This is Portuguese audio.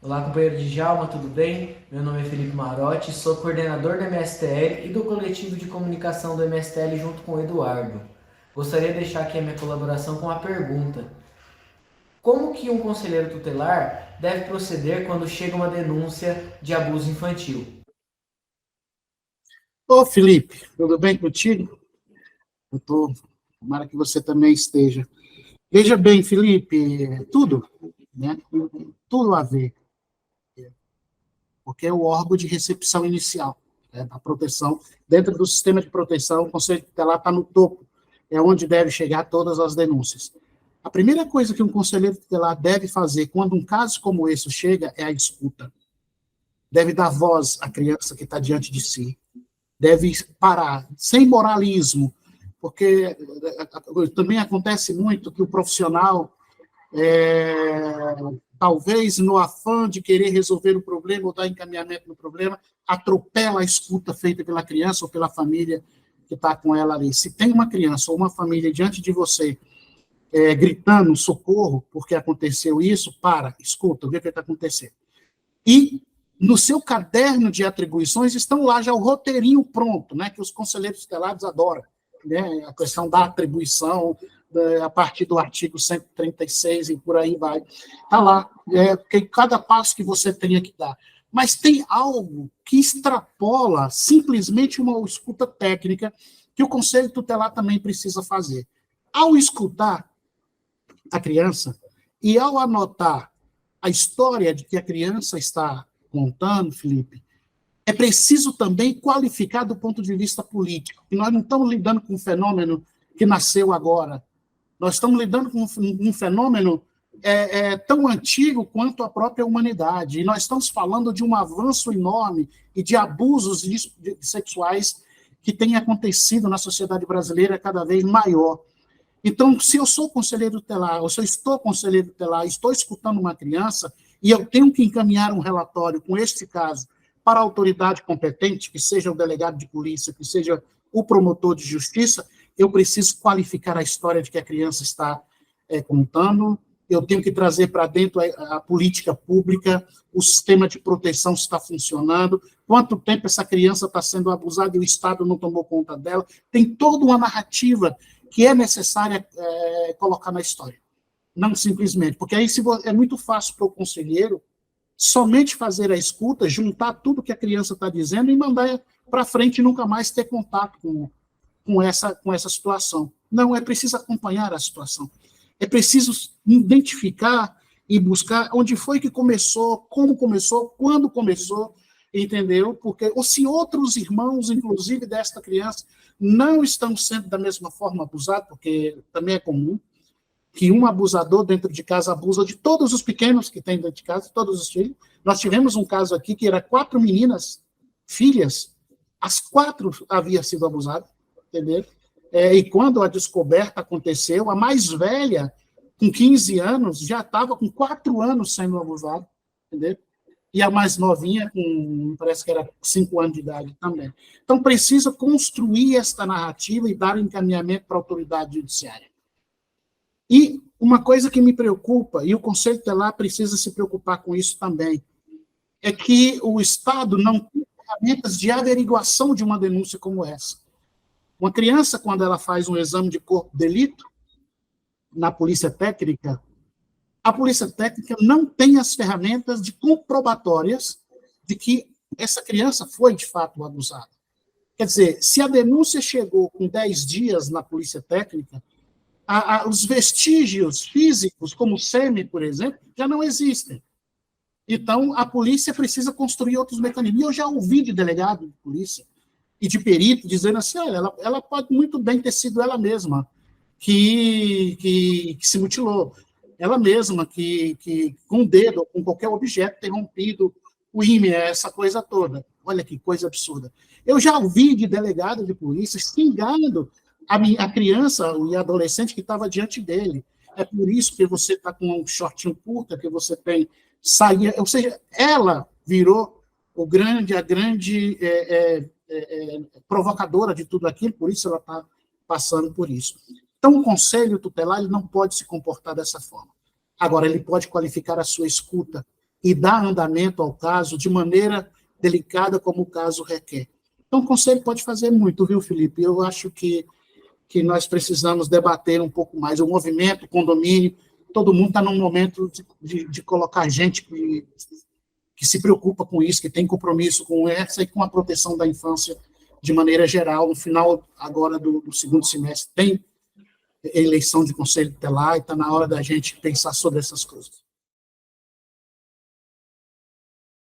Olá, companheiro Djalma, tudo bem? Meu nome é Felipe Marotti, sou coordenador do MSTL e do coletivo de comunicação do MSTL junto com o Eduardo. Gostaria de deixar aqui a minha colaboração com uma pergunta. Como que um conselheiro tutelar deve proceder quando chega uma denúncia de abuso infantil? Ô, Felipe, tudo bem contigo? Eu tô, tomara que você também esteja. Veja bem, Felipe, tudo, né? Tudo a ver, porque é o órgão de recepção inicial, né, da proteção. Dentro do sistema de proteção, o Conselho Tutelar está no topo, é onde deve chegar todas as denúncias. A primeira coisa que um conselheiro tutelar deve fazer quando um caso como esse chega é a escuta. Deve dar voz à criança que está diante de si, deve parar, sem moralismo, porque também acontece muito que o profissional, talvez no afã de querer resolver o problema ou dar encaminhamento no problema, atropela a escuta feita pela criança ou pela família que está com ela ali. Se tem uma criança ou uma família diante de você gritando socorro porque aconteceu isso, para, escuta, vê o que está acontecendo. E no seu caderno de atribuições estão lá já o roteirinho pronto, né, que os conselheiros tutelares adoram, né, a questão da atribuição, a partir do artigo 136 e por aí vai. Está lá, cada passo que você tenha que dar. Mas tem algo que extrapola simplesmente uma escuta técnica que o Conselho Tutelar também precisa fazer. Ao escutar a criança e ao anotar a história de que a criança está contando, Felipe, é preciso também qualificar do ponto de vista político. E nós não estamos lidando com um fenômeno que nasceu agora. Nós estamos lidando com um fenômeno tão antigo quanto a própria humanidade. E nós estamos falando de um avanço enorme e de abusos sexuais que tem acontecido na sociedade brasileira cada vez maior. Então, se eu sou conselheiro tutelar, ou se eu estou conselheiro tutelar, estou escutando uma criança, e eu tenho que encaminhar um relatório com este caso para a autoridade competente, que seja o delegado de polícia, que seja o promotor de justiça, eu preciso qualificar a história de que a criança está contando, eu tenho que trazer para dentro a política pública, o sistema de proteção está funcionando, quanto tempo essa criança está sendo abusada e o Estado não tomou conta dela. Tem toda uma narrativa que é necessária colocar na história. Não simplesmente, porque aí é muito fácil para o conselheiro somente fazer a escuta, juntar tudo que a criança está dizendo e mandar para frente e nunca mais ter contato com essa situação. Não, é preciso acompanhar a situação. É preciso identificar e buscar onde foi que começou, como começou, quando começou, entendeu? Porque ou se outros irmãos, inclusive desta criança, não estão sendo da mesma forma abusados, porque também é comum que um abusador dentro de casa abusa de todos os pequenos que tem dentro de casa, todos os filhos. Nós tivemos um caso aqui que era 4 meninas, filhas, as 4 haviam sido abusadas, entendeu? E quando a descoberta aconteceu, a mais velha, com 15 anos, já estava com 4 anos sendo abusada, entendeu? E a mais novinha, parece que era 5 anos de idade também. Então, precisa construir esta narrativa e dar encaminhamento para a autoridade judiciária. E uma coisa que me preocupa, e o Conselho Tutelar precisa se preocupar com isso também, é que o Estado não tem ferramentas de averiguação de uma denúncia como essa. Uma criança, quando ela faz um exame de corpo de delito, na polícia técnica, a polícia técnica não tem as ferramentas de comprobatórias de que essa criança foi, de fato, abusada. Quer dizer, se a denúncia chegou com 10 dias na polícia técnica, os vestígios físicos, como o SEMI, por exemplo, já não existem. Então, a polícia precisa construir outros mecanismos. E eu já ouvi de delegado de polícia e de perito dizendo assim, olha, ela pode muito bem ter sido ela mesma que se mutilou. Ela mesma que com o dedo ou com qualquer objeto ter rompido o ímã, essa coisa toda. Olha que coisa absurda. Eu já ouvi de delegado de polícia xingando a criança e adolescente que estava diante dele. É por isso que você está com um shortinho curto, que você tem saia. Ou seja, ela virou a grande provocadora de tudo aquilo, por isso ela está passando por isso. Então, o Conselho Tutelar ele não pode se comportar dessa forma. Agora, ele pode qualificar a sua escuta e dar andamento ao caso de maneira delicada como o caso requer. Então, o Conselho pode fazer muito, viu, Felipe? Eu acho que nós precisamos debater um pouco mais. O movimento, o condomínio, todo mundo está num momento de colocar gente que se preocupa com isso, que tem compromisso com essa e com a proteção da infância de maneira geral. No final, agora, do segundo semestre, tem eleição de Conselho Tutelar e está na hora da gente pensar sobre essas coisas.